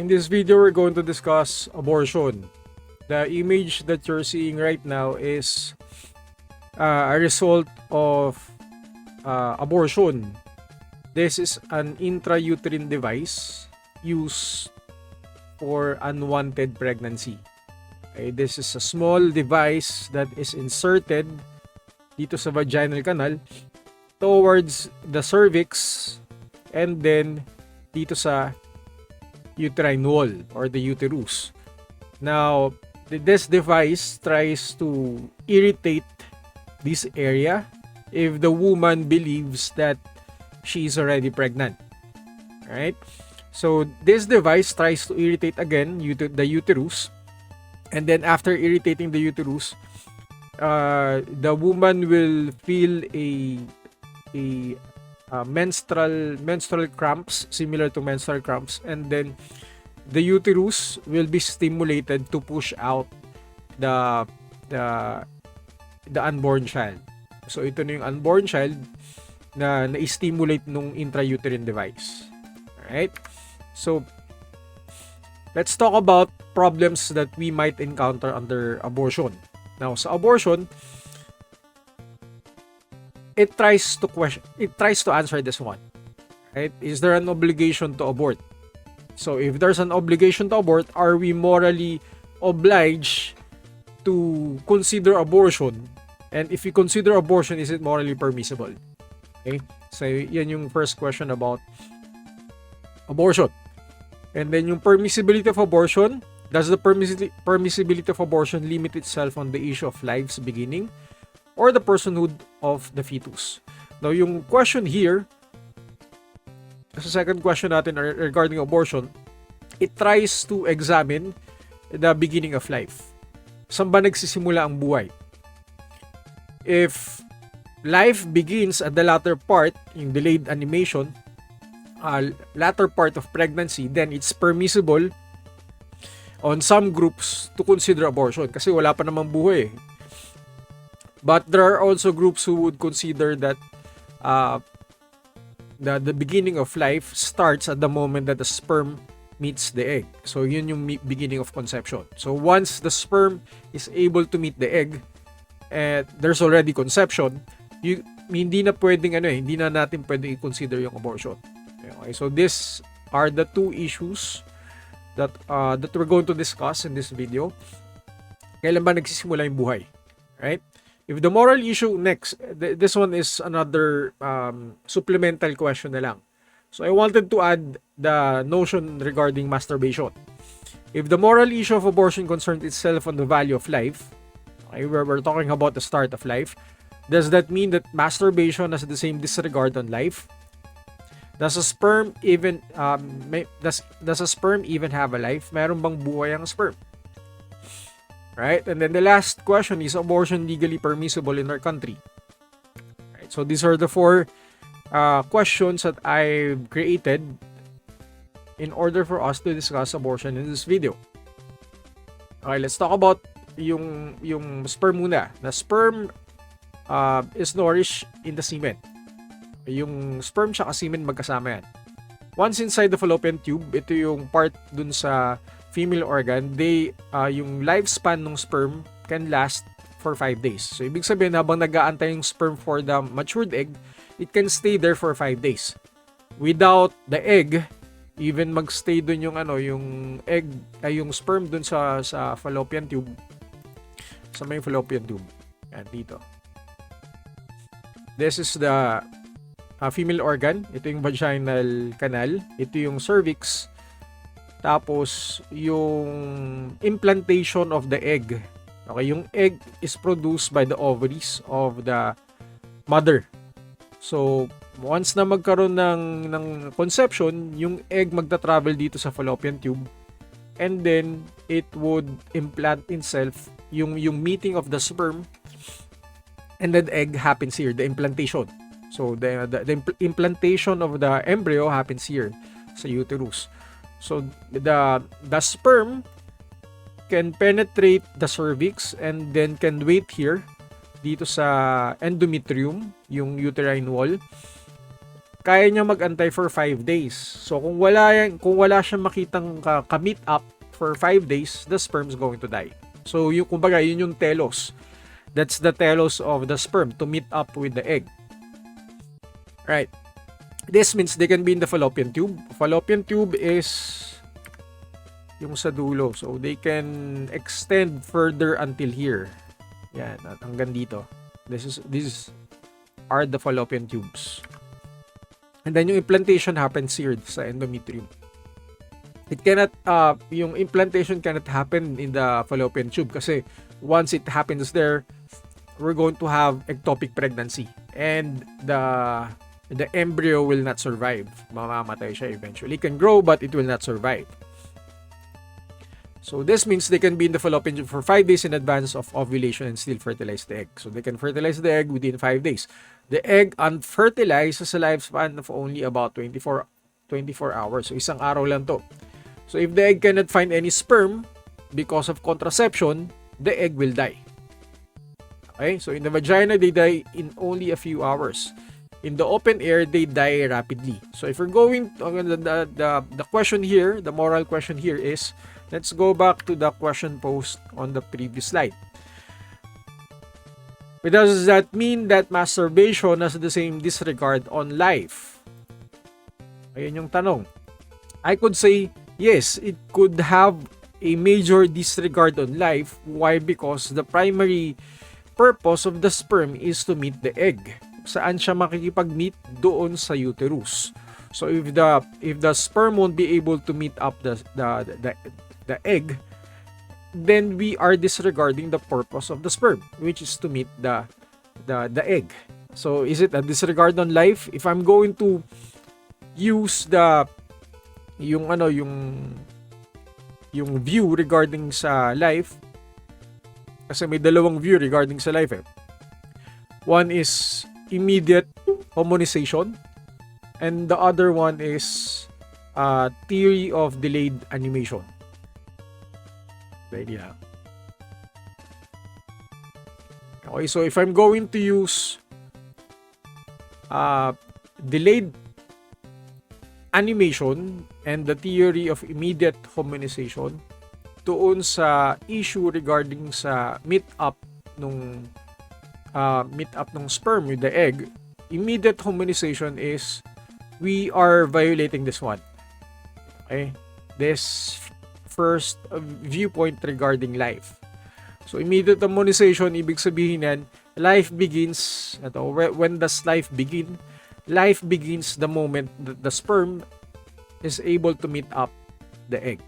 In this video, we're going to discuss abortion. The image that you're seeing right now is a result of abortion. This is an intrauterine device used for unwanted pregnancy. Okay, this is a small device that is inserted dito sa vaginal canal towards the cervix and then dito sa uterine wall or the uterus. Now, this device tries to irritate this area if the woman believes that she is already pregnant. Alright? So, this device tries to irritate again the uterus, and then after irritating the uterus, the woman will feel a menstrual cramps, similar to menstrual cramps, and then the uterus will be stimulated to push out the unborn child. So ito na yung unborn child na na-stimulate nung intrauterine device. Alright? So let's talk about problems that we might encounter under abortion. Now, sa abortion, it tries to answer this one. Right? Is there an obligation to abort? So if there's an obligation to abort, are we morally obliged to consider abortion? And if we consider abortion, is it morally permissible? Okay? So yan yung first question about abortion. And then yung permissibility of abortion, does the permissibility of abortion limit itself on the issue of life's beginning or the personhood of the fetus? Now, yung question here, sa second question natin regarding abortion, it tries to examine the beginning of life. Saan ba nagsisimula ang buhay? If life begins at the latter part, yung delayed animation, latter part of pregnancy, then it's permissible on some groups to consider abortion kasi wala pa namang buhay. But there are also groups who would consider that the beginning of life starts at the moment that the sperm meets the egg. So yun yung beginning of conception. So once the sperm is able to meet the egg, there's already conception, hindi na natin pwedeng i-consider yung abortion. Okay, so these are the two issues that we're going to discuss in this video. Kailan ba nagsisimula yung buhay? Right? If the moral issue, next, this one is another supplemental question na lang. So I wanted to add the notion regarding masturbation. If the moral issue of abortion concerns itself on the value of life, okay, we're talking about the start of life, does that mean that masturbation has the same disregard on life? Does a sperm even does a sperm even have a life? Meron bang buhay ang sperm? Right? And then the last question is abortion legally permissible in our country? Right? So these are the four questions that I've created in order for us to discuss abortion in this video. Okay, let's talk about yung sperm muna. The sperm is nourished in the semen. Yung sperm tsaka semen magkasama yan. Once inside the fallopian tube, ito yung part dun sa female organ, yung lifespan ng sperm can last for 5 days. So, ibig sabihin, habang nag-aantay yung sperm for the matured egg, it can stay there for 5 days. Without the egg, even magstay dun yung egg, yung sperm dun sa fallopian tube, sa may fallopian tube. Yan, dito. This is the female organ. Ito yung vaginal canal. Ito yung cervix. Tapos, yung implantation of the egg. Okay, yung egg is produced by the ovaries of the mother. So, once na magkaroon ng conception, yung egg magta-travel dito sa fallopian tube. And then, it would implant itself. Yung meeting of the sperm and the egg happens here, the implantation. So, the implantation of the embryo happens here sa uterus. So, the sperm can penetrate the cervix and then can wait here dito sa endometrium, yung uterine wall. kaya niya mag-antay for 5 days. So kung wala siyang makitang ka-meet up for 5 days, the sperm is going to die. So yung kumbaga, yun yung telos. That's the telos of the sperm to meet up with the egg. Right. This means they can be in the fallopian tube. Fallopian tube is yung sa dulo. So they can extend further until here. Yan, at hanggang dito. These are the fallopian tubes. And then yung implantation happens here sa endometrium. It cannot, yung implantation cannot happen in the fallopian tube kasi once it happens there, we're going to have ectopic pregnancy. And the embryo will not survive. Mamamatay siya eventually. It can grow but it will not survive. So this means they can be in the fallopian tube for 5 days in advance of ovulation and still fertilize the egg. So they can fertilize the egg within 5 days. The egg unfertilized has a lifespan of only about 24 hours. So isang araw lang to. So if the egg cannot find any sperm because of contraception, the egg will die. Okay? So in the vagina, they die in only a few hours. In the open air, they die rapidly. So if we're going to, the question here, the moral question here is, let's go back to the question posed on the previous slide. But does that mean that masturbation has the same disregard on life? Ayun yung tanong. I could say, yes, it could have a major disregard on life. Why? Because the primary purpose of the sperm is to meet the egg. Saan siya makikipag-meet? Doon sa uterus. So if the sperm won't be able to meet up the egg, then we are disregarding the purpose of the sperm, which is to meet the egg. So is it a disregard on life? If I'm going to use yung view regarding sa life, kasi may dalawang view regarding sa life eh. One is immediate homonization and the other one is theory of delayed animation. Ready na. Okay, so if I'm going to use delayed animation and the theory of immediate homonization doon sa issue regarding sa meet up ng sperm with the egg, immediate homonization is we are violating this one. Okay? This first viewpoint regarding life. So immediate harmonization, ibig sabihin yan, life begins, when does life begin? Life begins the moment that the sperm is able to meet up the egg.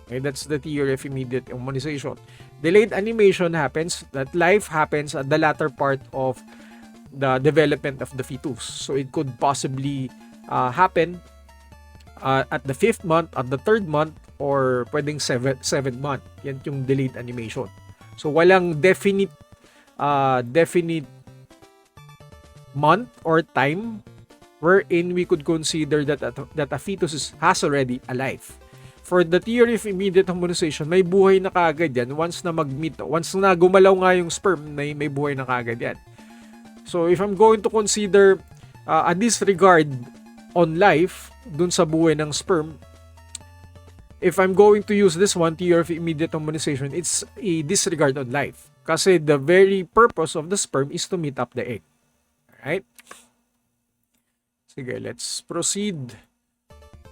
Okay, that's the theory of immediate harmonization. Delayed animation happens, that life happens at the latter part of the development of the fetus. So it could possibly happen at the 5th month, at the 3rd month, or pwedeng 7th month. Yan yung delayed animation. So walang definite month or time wherein we could consider that a fetus has already alive. For the theory of immediate harmonization, may buhay na kaagad yan. Once na gumalaw nga yung sperm, may buhay na kaagad yan. So if I'm going to consider a disregard on life dun sa buhay ng sperm, if I'm going to use this one, theory of immediate harmonization, it's a disregard on life. Kasi the very purpose of the sperm is to meet up the egg. Alright? Sige, let's proceed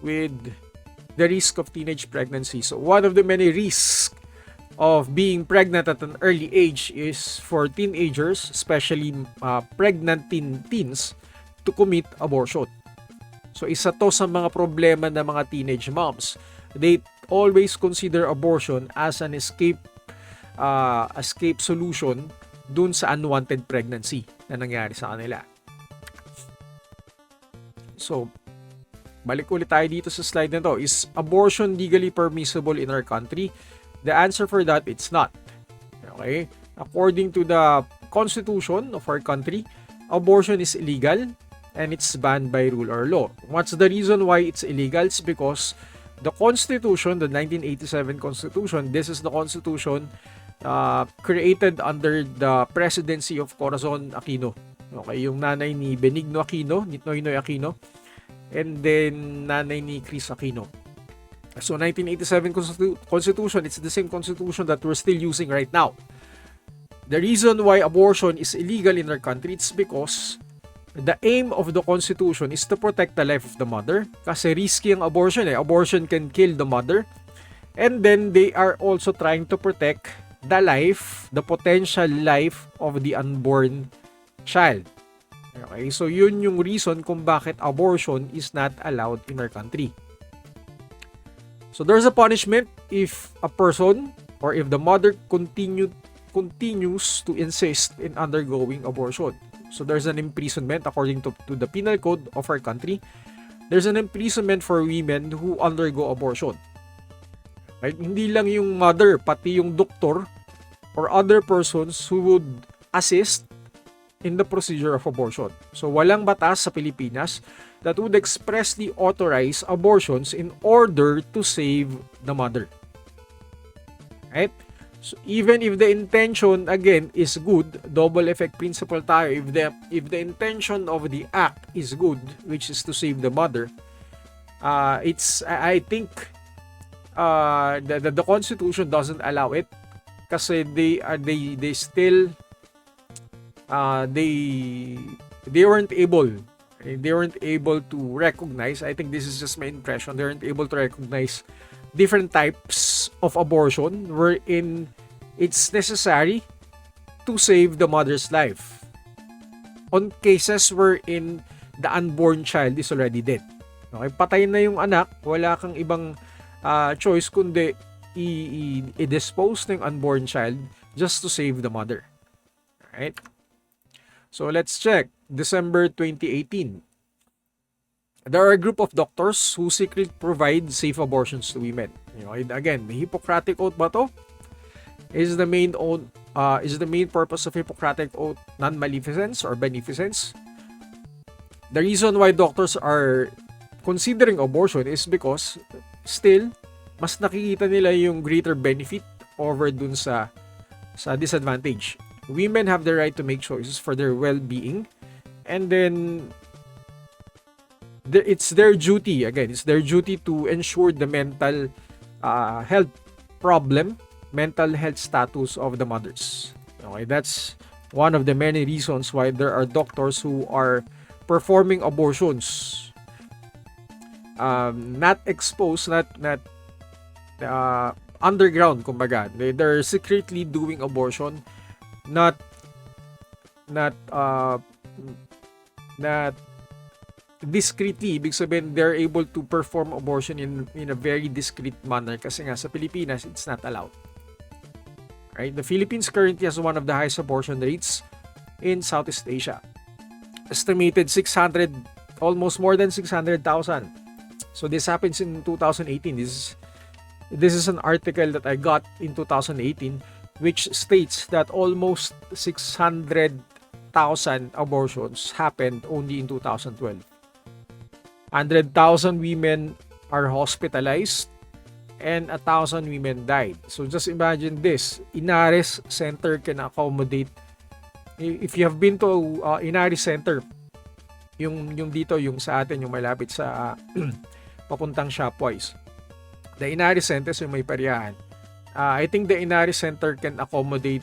with the risk of teenage pregnancy. So one of the many risks of being pregnant at an early age is for teenagers, especially pregnant teens, to commit abortion. So isa to sa mga problema ng mga teenage moms. They always consider abortion as an escape solution dun sa unwanted pregnancy na nangyari sa kanila. So, balik ulit tayo dito sa slide na to. Is abortion legally permissible in our country? The answer for that, it's not. Okay? According to the constitution of our country, abortion is illegal and it's banned by rule or law. What's the reason why it's illegal? It's because the Constitution, the 1987 Constitution, this is the Constitution created under the presidency of Corazon Aquino Okay, yung nanay ni Benigno Aquino, ni Noynoy Aquino, and then nanay ni Chris Aquino. So 1987 Constitution, it's the same constitution that we're still using right now. The reason why abortion is illegal in our country, it's because the aim of the Constitution is to protect the life of the mother. Kasi risky ang abortion eh. Abortion can kill the mother. And then they are also trying to protect the life, the potential life of the unborn child. Okay, so yun yung reason kung bakit abortion is not allowed in our country. So there's a punishment if a person or if the mother continues to insist in undergoing abortion. So there's an imprisonment according to the penal code of our country. There's an imprisonment for women who undergo abortion. Right? Hindi lang yung mother, pati yung doktor or other persons who would assist in the procedure of abortion. So walang batas sa Pilipinas that would expressly authorize abortions in order to save the mother. Right? So even if the intention again is good, double effect principle tayo, if the intention of the act is good, which is to save the mother, I think the Constitution doesn't allow it kasi they weren't able to recognize, I think this is just my impression, they weren't able to recognize different types of abortion wherein it's necessary to save the mother's life on cases wherein the unborn child is already dead. Okay, patay na yung anak, wala kang ibang choice kundi i-dispose ng unborn child just to save the mother. Alright? So let's check. December 2018. There are a group of doctors who secretly provide safe abortions to women. Again, may Hippocratic Oath ba to? Is the main purpose of Hippocratic Oath non-maleficence or beneficence? The reason why doctors are considering abortion is because still mas nakikita nila yung greater benefit over dun sa disadvantage. Women have the right to make choices for their well-being, and then it's their duty to ensure the mental health mental health status of the mothers. Okay, that's one of the many reasons why there are doctors who are performing abortions, not exposed, not underground, kumbaga. They're secretly doing abortion, not discreetly. Ibig sabihin, they're able to perform abortion in a very discreet manner kasi nga sa Pilipinas, it's not allowed. Right? The Philippines currently has one of the highest abortion rates in Southeast Asia. Estimated almost more than 600,000. So this happens in 2018. This is an article that I got in 2018 which states that almost 600,000 abortions happened only in 2012. 100,000 women are hospitalized and 1,000 women died. So just imagine this. Inaris Center can accommodate, if you have been to Inaris Center, yung dito, yung sa atin, yung malapit sa papuntang Shopwise. The Inaris Center, yung may pariyahan. I think the Inaris Center can accommodate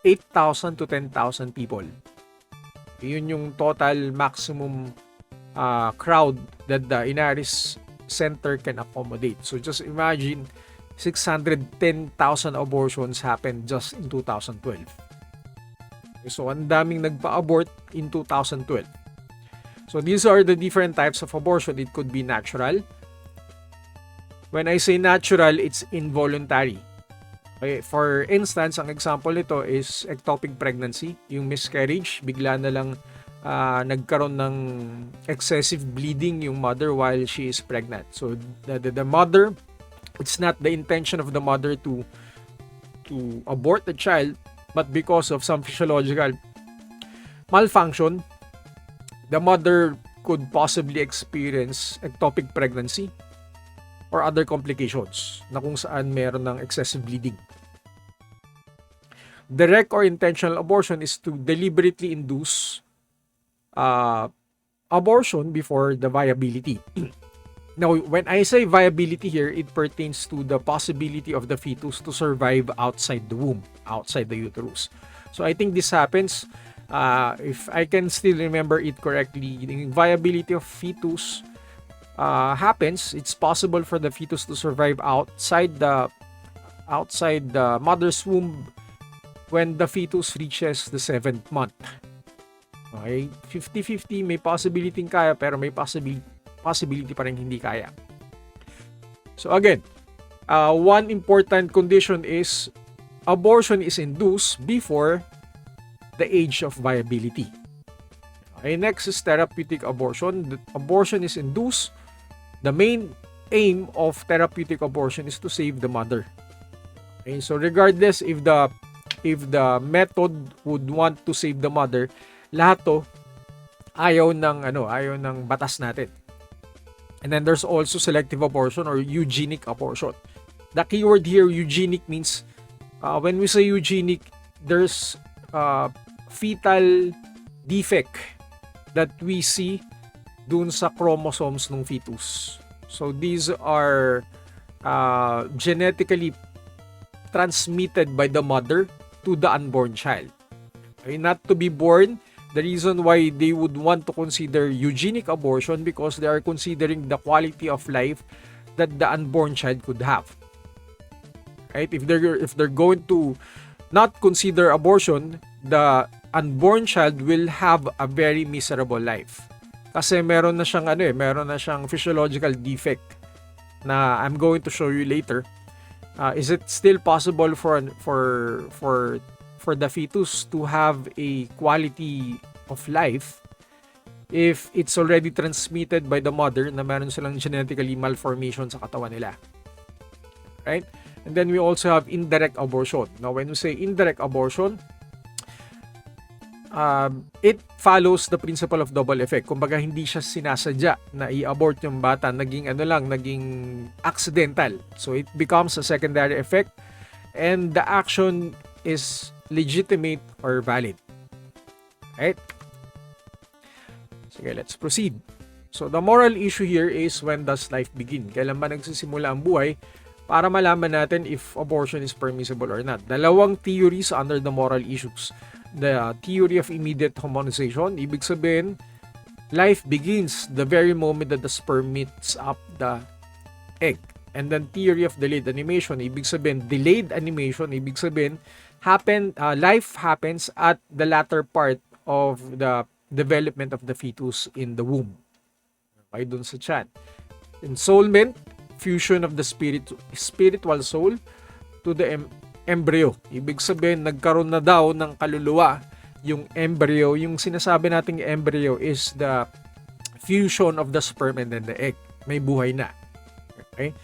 8,000 to 10,000 people. Yun yung total maximum crowd that the Inaris Center can accommodate. So just imagine 610,000 abortions happened just in 2012. So ang daming nagpa-abort in 2012. So these are the different types of abortion. It could be natural. When I say natural, it's involuntary. Okay, for instance, ang example nito is ectopic pregnancy, yung miscarriage, bigla na lang nagkaroon ng excessive bleeding yung mother while she is pregnant. So the mother, it's not the intention of the mother to abort the child, but because of some physiological malfunction, the mother could possibly experience ectopic pregnancy or other complications na kung saan meron ng excessive bleeding. Direct or intentional abortion is to deliberately induce abortion before the viability. Now, when I say viability here, it pertains to the possibility of the fetus to survive outside the womb, outside the uterus. So I think this happens, if I can still remember it correctly, the viability of fetus happens. It's possible for the fetus to survive outside the mother's womb when the fetus reaches the 7th month. Okay, 50-50, may possibility kaya pero may possibility pa rin hindi kaya. So again, one important condition is abortion is induced before the age of viability. Okay, next is therapeutic abortion. The abortion is induced. The main aim of therapeutic abortion is to save the mother. Okay, so regardless if the method would want to save the mother, lahat to ayaw ng batas natin. And then there's also selective abortion or eugenic abortion. The keyword here, eugenic, means when we say eugenic, there's fetal defect that we see dun sa chromosomes ng fetus. So these are genetically transmitted by the mother to the unborn child. Okay, not to be born. The reason why they would want to consider eugenic abortion because they are considering the quality of life that the unborn child could have. Right? If they're going to not consider abortion, the unborn child will have a very miserable life. Kasi meron na siyang physiological defect na I'm going to show you later. Is it still possible for the fetus to have a quality of life if it's already transmitted by the mother na meron silang genetically malformation sa katawan nila? Right? And then we also have indirect abortion. Now, when we say indirect abortion, it follows the principle of double effect. Kumbaga, hindi siya sinasadya na i-abort yung bata, naging accidental. So it becomes a secondary effect and the action is legitimate or valid. Right? Sige, let's proceed. So the moral issue here is, when does life begin? Kailan ba nagsisimula ang buhay? Para malaman natin if abortion is permissible or not. Dalawang theories under the moral issues. The theory of immediate homogenization, ibig sabihin, life begins the very moment that the sperm meets up the egg. And then theory of delayed animation, ibig sabihin, delayed animation, ibig sabihin, life happens at the latter part of the development of the fetus in the womb. Okay, dun sa tiyan. Ensoulment, fusion of the spiritual soul to the embryo. Ibig sabihin, nagkaroon na daw ng kaluluwa yung embryo. Yung sinasabi nating embryo is the fusion of the sperm and then the egg. May buhay na. Okay?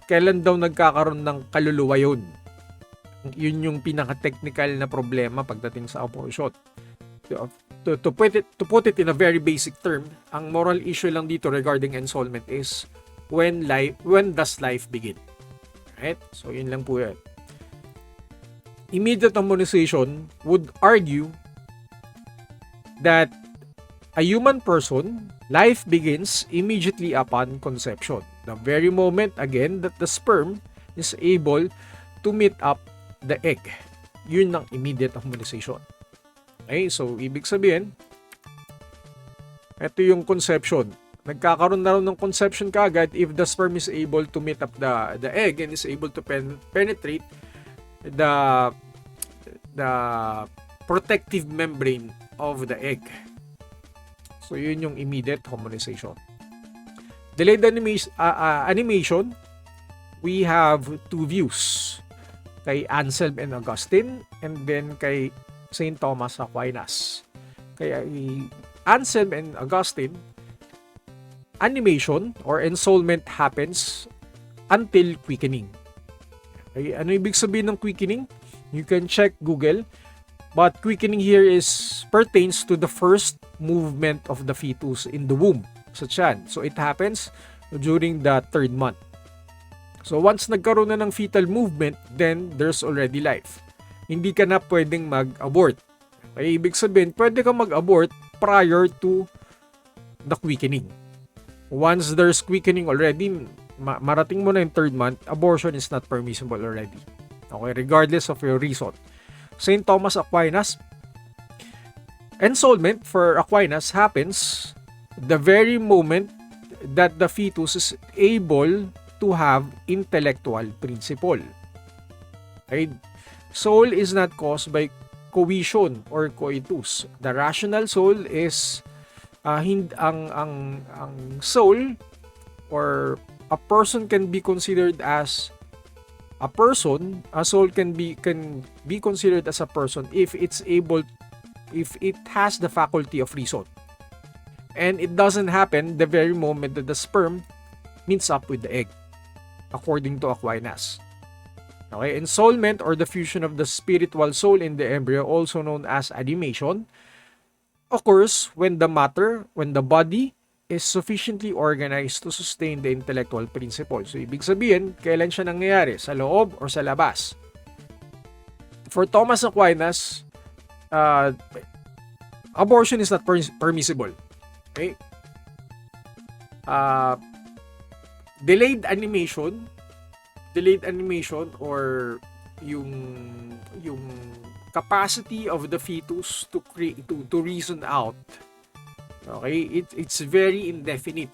Kailan daw nagkakaroon ng kaluluwa yun? Yun yung pinaka-technical na problema pagdating sa abortion. To put it in a very basic term, ang moral issue lang dito regarding ensoulment is when does life begin? Right? So yun lang po yan. Immediate harmonization would argue that a human person, life begins immediately upon conception. The very moment, again, that the sperm is able to meet up the egg. Yun ang immediate harmonization. Okay, so ibig sabihin, ito yung conception. Nagkakaroon na rin ng conception kaagad if the sperm is able to meet up the egg and is able to penetrate the protective membrane of the egg. So yun yung immediate harmonization. Delayed animation, we have two views. Kay Anselm and Augustine and then kay St. Thomas Aquinas. Kaya Anselm and Augustine, animation or ensoulment happens until quickening. Okay, ano ibig sabihin ng quickening? You can check Google, but quickening here pertains to the first movement of the fetus in the womb sa tiyan. So it happens during the 3rd month. So once nagkaroon na ng fetal movement, then there's already life. hindi ka na pwedeng mag-abort. Okay, ibig sabihin, pwede ka mag-abort prior to the quickening. Once there's quickening already, marating mo na yung 3rd month, abortion is not permissible already. Okay, regardless of your reason. St. Thomas Aquinas, ensoulment for Aquinas happens the very moment that the fetus is able to have intellectual principle. Okay? Soul is not caused by coition or coitus. The rational soul is ang soul or a person can be considered as a person. A soul can be considered as a person if it has the faculty of reason. And it doesn't happen the very moment that the sperm meets up with the egg, according to Aquinas. Okay, ensoulment or the fusion of the spiritual soul in the embryo, also known as animation, occurs when the body is sufficiently organized to sustain the intellectual principle. So, ibig sabihin, kailan siya nangyayari? Sa loob or sa labas? For Thomas Aquinas, abortion is not permissible. Okay? Delayed animation or yung capacity of the fetus to reason out, okay, it's very indefinite,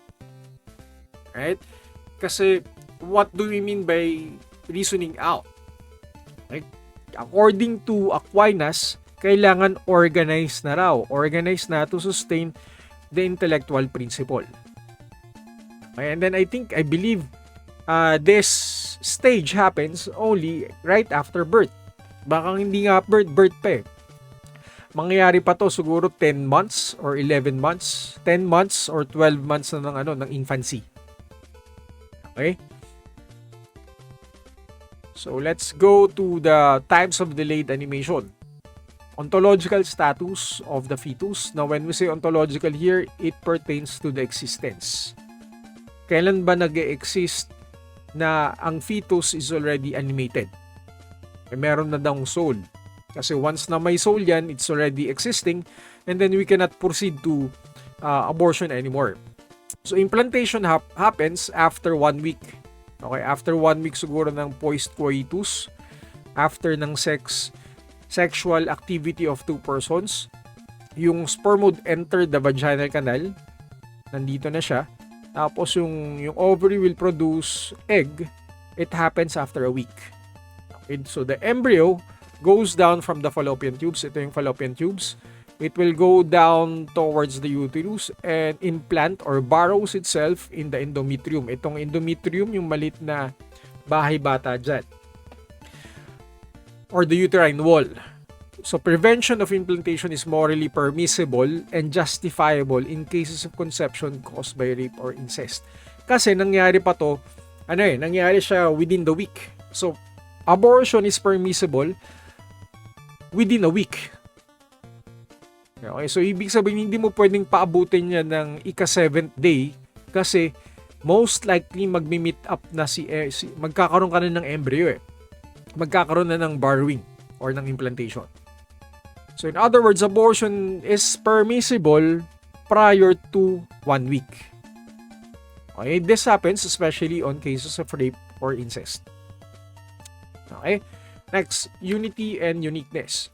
right? Kasi what do we mean by reasoning out? Right? According to Aquinas, kailangan organized na to sustain the intellectual principle. Okay, and then I believe this stage happens only right after birth. Baka hindi nga birth pa eh. Mangyayari pa to siguro 10 months or 11 months, 10 months or 12 months na ng infancy. Okay? So let's go to the types of delayed animation. Ontological status of the fetus. Now when we say ontological here, it pertains to the existence. Kailan ba nag-e-exist na ang fetus is already animated? Meron na daw soul. Kasi once na may soul yan, it's already existing, and then we cannot proceed to abortion anymore. So implantation happens after 1 week. Okay, after 1 week siguro ng post-coitus, after ng sexual activity of two persons, yung sperm would enter the vaginal canal. Nandito na siya. Tapos yung ovary will produce egg. It happens after a week. Okay, so the embryo goes down from the fallopian tubes. Ito yung fallopian tubes. It will go down towards the uterus and implant or burrows itself in the endometrium. Itong endometrium, yung malit na bahay bata dyan. Or the uterine wall. So prevention of implantation is morally permissible and justifiable in cases of conception caused by rape or incest. Kasi nangyari pa to, nangyari siya within the week. So abortion is permissible within a week. Okay, so ibig sabihin hindi mo pwedeng paabutin niya ng ika-7th day kasi most likely magmi-meet up na magkakaroon ka na ng embryo eh. Magkakaroon na ng burrowing or ng implantation. So in other words, abortion is permissible prior to 1 week. Okay, this happens especially on cases of rape or incest. Okay, next, unity and uniqueness.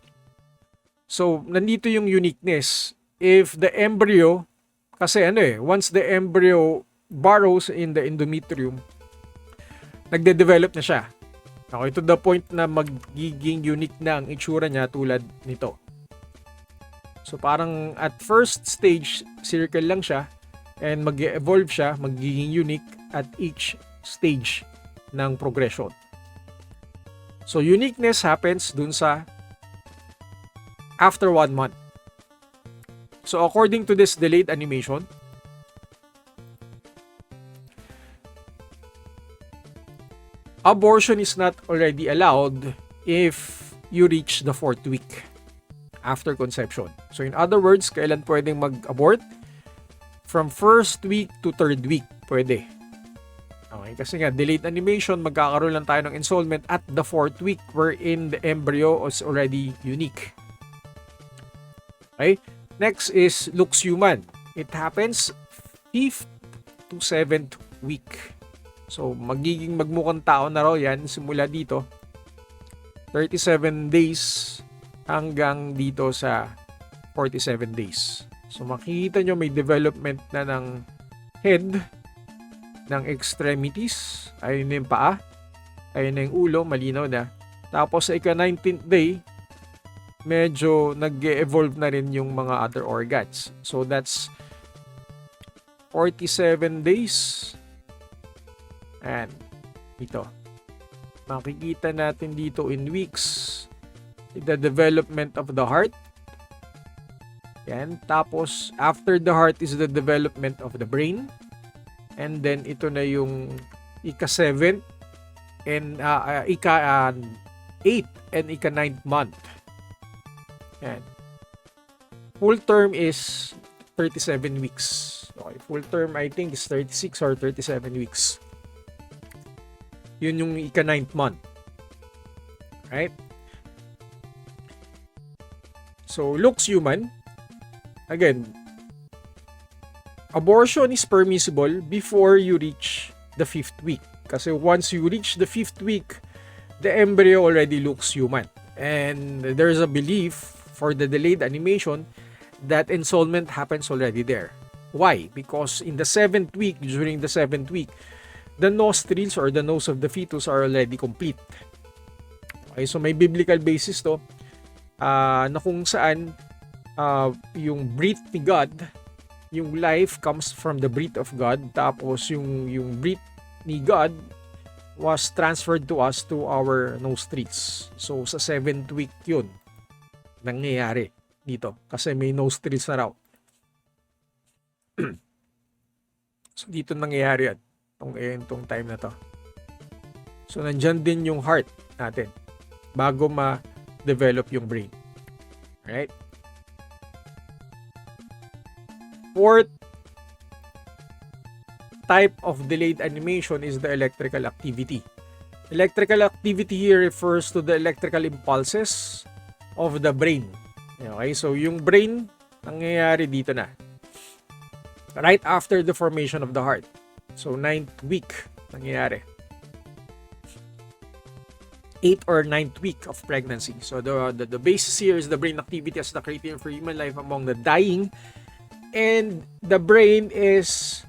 So, nandito yung uniqueness. If the embryo, kasi once the embryo burrows in the endometrium, nagde-develop na siya. Okay, to the point na magiging unique na ang itsura niya tulad nito. So, parang at first stage, circle lang siya, and mag-evolve siya, magiging unique at each stage ng progression. So, uniqueness happens dun sa after 1 month. So, according to this delayed animation, abortion is not already allowed if you reach the 4th week after conception. So, in other words, kailan pwedeng mag-abort? From 1st week to 3rd week, pwede. Okay, kasi nga, delayed animation, magkakaroon lang tayo ng ensoulment at the 4th week wherein the embryo is already unique. Okay? Next is looks human. It happens 5th to 7th week. So, magmukhang tao na raw yan simula dito. 37 days hanggang dito sa 47 days. So, makikita nyo may development na ng head, ng extremities, ayun na yung paa, ayun na yung ulo, malinaw na. Tapos sa ika-19th day, medyo nag-evolve na rin yung mga other organs. So that's 47 days. And ito, makikita natin dito in weeks, the development of the heart. Yan. Tapos, after the heart is the development of the brain. And then, ito na yung ika-7 and ika-8 and ika-9th month. Yan. Full term is 37 weeks. Okay, full term I think is 36 or 37 weeks. Yun yung ika-9th month. Right? So, looks human. Again, abortion is permissible before you reach the 5th week. Kasi once you reach the 5th week, the embryo already looks human. And there's a belief for the delayed animation that ensoulment happens already there. Why? Because in the 7th week, during the 7th week, the nostrils or the nose of the fetus are already complete. Okay, so may biblical basis to na kung saan yung breath ni God, yung life comes from the breath of God, tapos yung breath ni God was transferred to us to our nostrils. So sa 7th week yun nangyayari dito kasi may nostrils na raw. So dito nangyayari yan itong time na to. So nandyan din yung heart natin bago ma-develop yung brain. Alright? Fourth type of delayed animation is the electrical activity. Electrical activity here refers to the electrical impulses of the brain. Okay, so yung brain, nangyayari dito na. Right after the formation of the heart. So 9th week, nangyayari. 8th or 9th week of pregnancy. So the basis here is the brain activity as the criterion for human life among the dying. And the brain is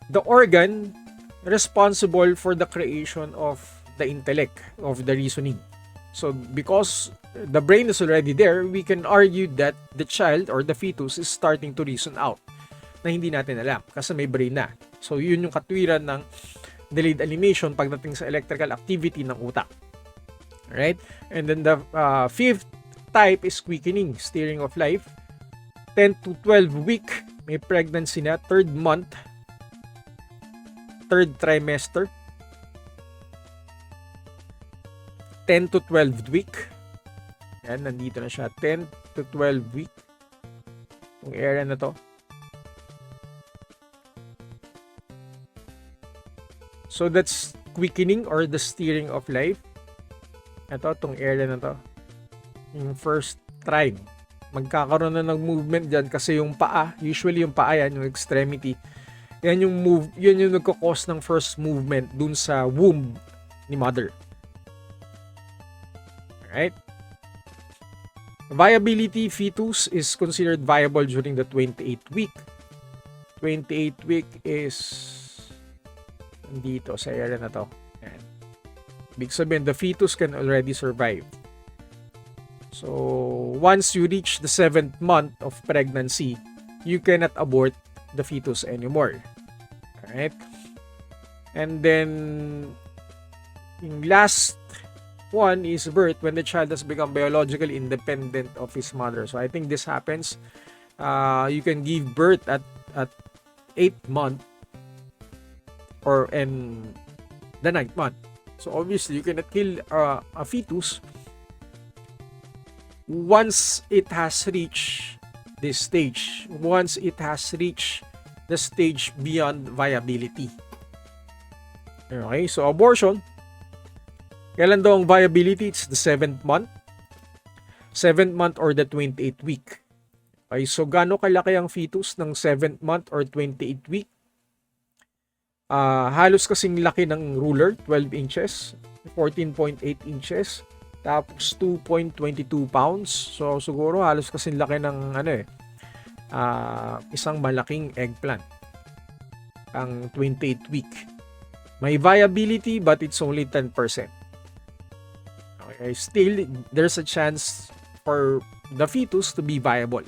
the organ responsible for the creation of the intellect, of the reasoning. So because the brain is already there, we can argue that the child or the fetus is starting to reason out na hindi natin alam kasi may brain na. So yun yung katwiran ng delayed animation pagdating sa electrical activity ng utak. Right? And then the fifth type is quickening, steering of life. 10 to 12 week, may pregnancy na, 3rd month, 3rd trimester, 10 to 12 week. Yan, nandito na siya, 10 to 12 week. Itong area na to. So that's quickening or the steering of life. Ito, itong area na to. Yung first trim. Magkakaroon na ng movement dyan kasi yung paa, usually yung paa yan, yung extremity, yan yung nagkakos ng first movement dun sa womb ni mother. Alright? Viability, fetus is considered viable during the 28th week. 28th week is dito sa area na to. Yan. Ibig sabihin, the fetus can already survive. So, once you reach the 7th month of pregnancy, you cannot abort the fetus anymore. Alright? And then, yung last one is birth, when the child has become biologically independent of his mother. So, I think this happens. You can give birth at 8th month and the 9th month. So, obviously, you cannot kill a fetus once it has reached this stage, once it has reached the stage beyond viability. Okay, so abortion, kailan daw ang viability? It's the 7th month. 7th month or the 28th week. Okay, so gaano kalaki ang fetus ng 7th month or 28th week? Halos kasing laki ng ruler, 12 inches, 14.8 inches, tapos 2.22 pounds. So siguro halos kasing laki ng isang malaking eggplant ang 28th week. May viability but it's only 10%. Okay, still there's a chance for the fetus to be viable.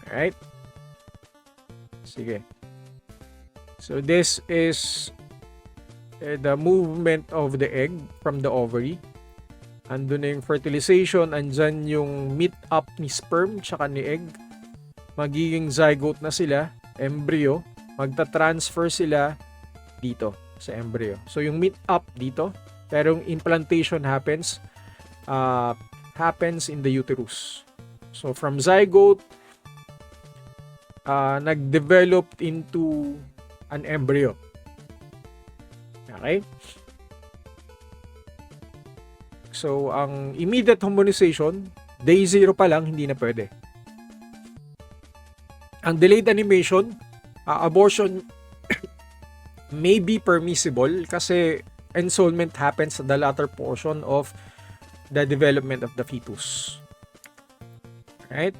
Alright? Sige. So this is the movement of the egg from the ovary. Andun na yung fertilization, andyan yung meet up ni sperm tsaka ni egg. Magiging zygote na sila, embryo. Magta-transfer sila dito sa embryo. So yung meet up dito, pero yung implantation happens in the uterus. So from zygote, nag-developed into an embryo. Okay? So, ang immediate harmonization, day 0 pa lang, hindi na pwede. Ang delayed animation, abortion may be permissible kasi ensoulment happens sa the latter portion of the development of the fetus. Right?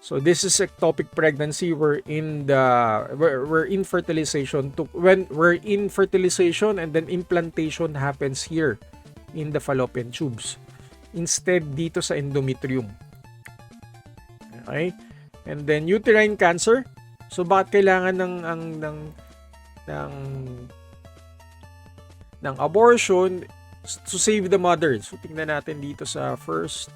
So this is ectopic pregnancy. We're in fertilization and then implantation happens here in the fallopian tubes instead dito sa endometrium. Okay? And then uterine cancer. So bakit kailangan ng abortion? To save the mother. So tingnan natin dito sa first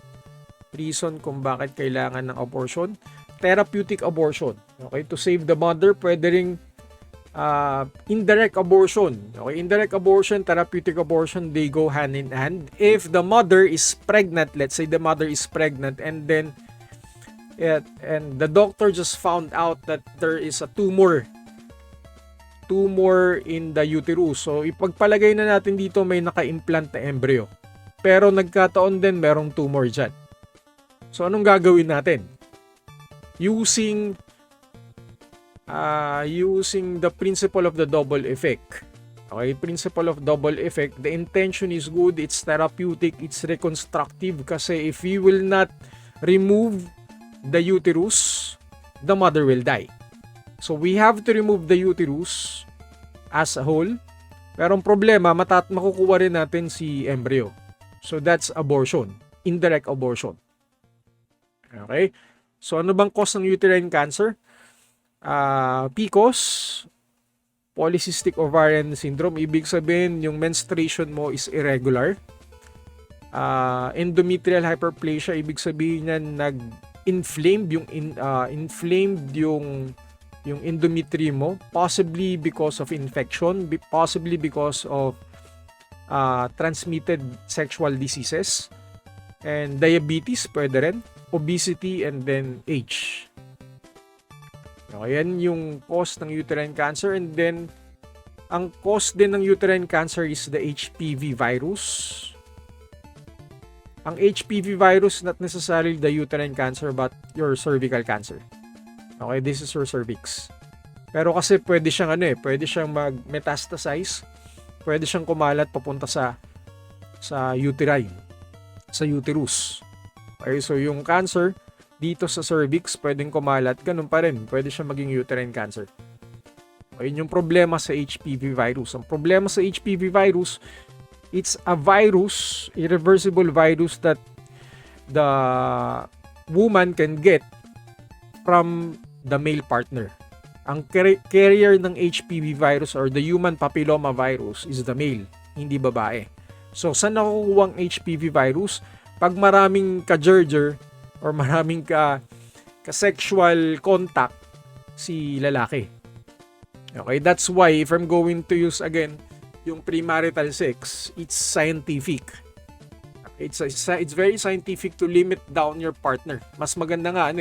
reason kung bakit kailangan ng abortion. Therapeutic abortion. Okay, to save the mother, pwede ring indirect abortion. Okay, indirect abortion, therapeutic abortion, they go hand in hand. If the mother is pregnant, let's say the mother is pregnant and then the doctor just found out that there is a tumor in the uterus. So ipagpalagay na natin dito may naka-implant na embryo. Pero nagkataon din merong tumor dyan. So anong gagawin natin? Using the principle of the double effect. Okay, principle of double effect. The intention is good, it's therapeutic, it's reconstructive kasi if we will not remove the uterus, the mother will die. So we have to remove the uterus as a whole. Pero ang problema, makukuha rin natin si embryo. So that's abortion, indirect abortion. Okay? So ano bang cause ng uterine cancer? PCOS, polycystic ovarian syndrome. Ibig sabihin, yung menstruation mo is irregular. Endometrial hyperplasia, ibig sabihin niyan nag-inflamed yung endometrium mo, possibly because of infection, possibly because of transmitted sexual diseases, and diabetes, pwede rin, obesity, and then age. Okay, yan yung cause ng uterine cancer. And then, ang cause din ng uterine cancer is the HPV virus. Ang HPV virus, not necessarily the uterine cancer, but your cervical cancer. Okay, this is your cervix. Pero kasi pwede siyang pwede siyang mag-metastasize, pwede siyang kumalat papunta sa uterine, sa uterus. Okay, so yung cancer dito sa cervix, pwedeng kumalat, ganun pa rin, pwede siyang maging uterine cancer. Okay, yung problema sa HPV virus. Ang problema sa HPV virus, it's a virus, irreversible virus that the woman can get from the male partner. Ang carrier ng HPV virus or the human papilloma virus is the male, hindi babae. So, saan nakukuha ang HPV virus? Pag maraming ka-gerger or maraming ka-sexual contact si lalaki. Okay, that's why if I'm going to use again yung premarital sex, it's scientific. It's very scientific to limit down your partner. Mas maganda nga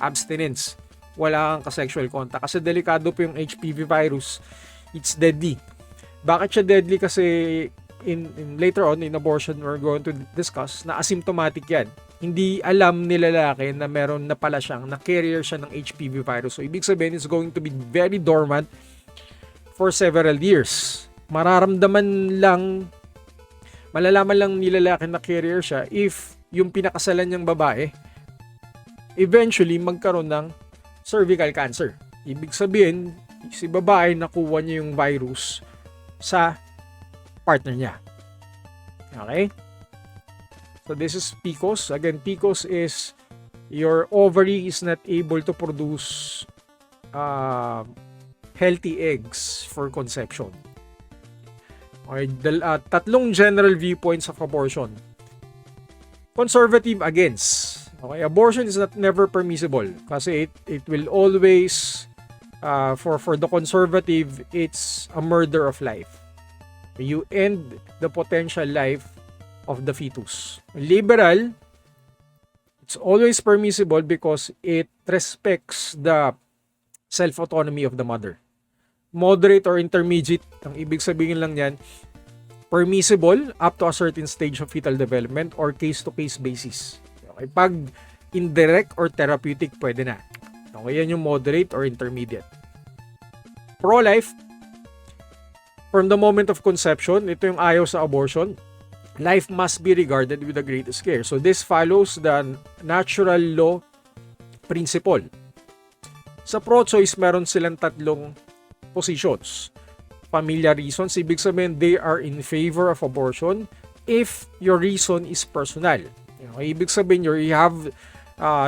abstinence. Wala kang ka-sexual contact kasi delikado po yung HPV virus. it's deadly. Bakit siya deadly? Kasi in later on in abortion we're going to discuss na asymptomatic yan. Hindi alam ni lalaki na meron na pala siyang, na carrier siya ng HPV virus. So ibig sabihin it's going to be very dormant for several years. Malalaman lang ni lalaki na carrier siya if yung pinakasalan niyang babae eventually magkaroon ng cervical cancer. Ibig sabihin, si babae nakuha niya yung virus sa partner niya. Okay? So this is PCOS. Again, PCOS is your ovary is not able to produce healthy eggs for conception. Okay, tatlong general viewpoints of abortion. Conservative against. Okay, abortion is never permissible kasi it will always for the conservative, it's a murder of life. You end the potential life of the fetus. Liberal, it's always permissible because it respects the self-autonomy of the mother. Moderate or intermediate, ang ibig sabihin lang yan, permissible up to a certain stage of fetal development or case-to-case basis. Okay, pag indirect or therapeutic, pwede na. Okay, yan yung moderate or intermediate. Pro-life, from the moment of conception, ito yung ayaw sa abortion, life must be regarded with the greatest care. So this follows the natural law principle. Sa pro-choice, meron silang tatlong positions. Familiar reasons, ibig sabihin they are in favor of abortion if your reason is personal. Ibig sabihin you have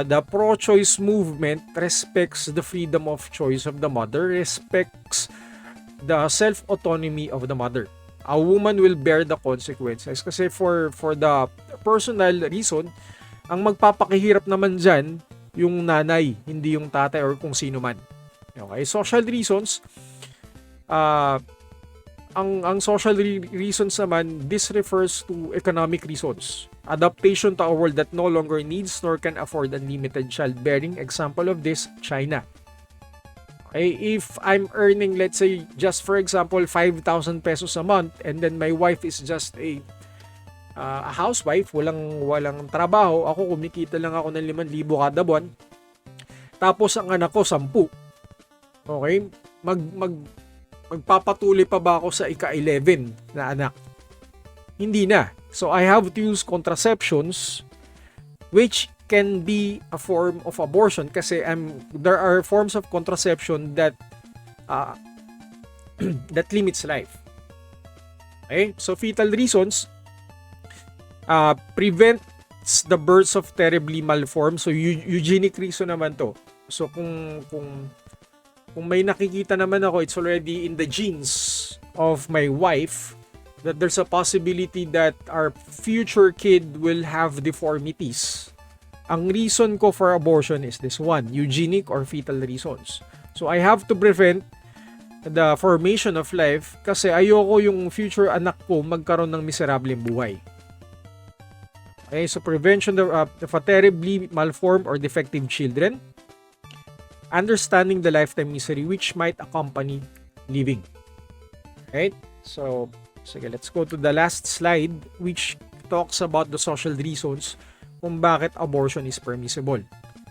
the pro-choice movement respects the freedom of choice of the mother, respects the self-autonomy of the mother. A woman will bear the consequences kasi for the personal reason, ang magpapakihirap naman dyan yung nanay, hindi yung tatay or kung sino man. Okay, social reasons, ang social reasons naman, this refers to economic reasons. Adaptation to a world that no longer needs nor can afford unlimited childbearing. Example of this, China. Okay, if I'm earning, let's say, just for example, 5,000 pesos a month and then my wife is just a housewife, walang trabaho, ako kumikita lang ako ng 5,000 kada buwan. Tapos ang anak ko 10. Okay? Magpapatuloy pa ba ako sa ika-11 na anak? Hindi na. So I have to use contraceptions which can be a form of abortion kasi there are forms of contraception that that limits life. Okay? So fetal reasons prevents the births of terribly malformed. So eugenic reason naman to. So kung may nakikita naman ako, it's already in the genes of my wife that there's a possibility that our future kid will have deformities. Ang reason ko for abortion is this one, eugenic or fetal reasons. So I have to prevent the formation of life kasi ayoko yung future anak ko magkaroon ng miserableng buhay. Okay, so prevention of a terribly malformed or defective children. Understanding the lifetime misery which might accompany living. Right? So, sige, let's go to the last slide which talks about the social reasons kung bakit abortion is permissible.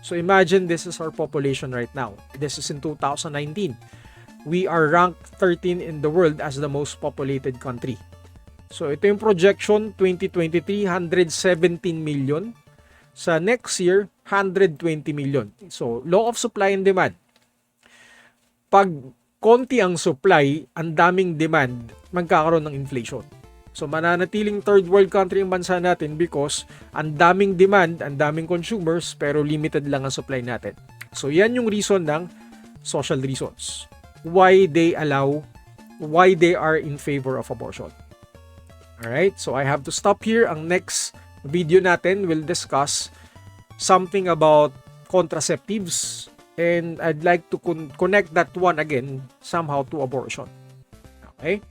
So, imagine this is our population right now. This is in 2019. We are ranked 13 in the world as the most populated country. So, ito yung projection 2023, 117 million. Sa next year, 120 million. So, law of supply and demand. Pag konti ang supply, ang daming demand, magkakaroon ng inflation. So, mananatiling third world country ang bansa natin because ang daming demand, ang daming consumers, pero limited lang ang supply natin. So, yan yung reason ng social reasons. Why they are in favor of abortion. Alright, so I have to stop here. Ang next video natin will discuss something about contraceptives and I'd like to connect that one again somehow to abortion. Okay?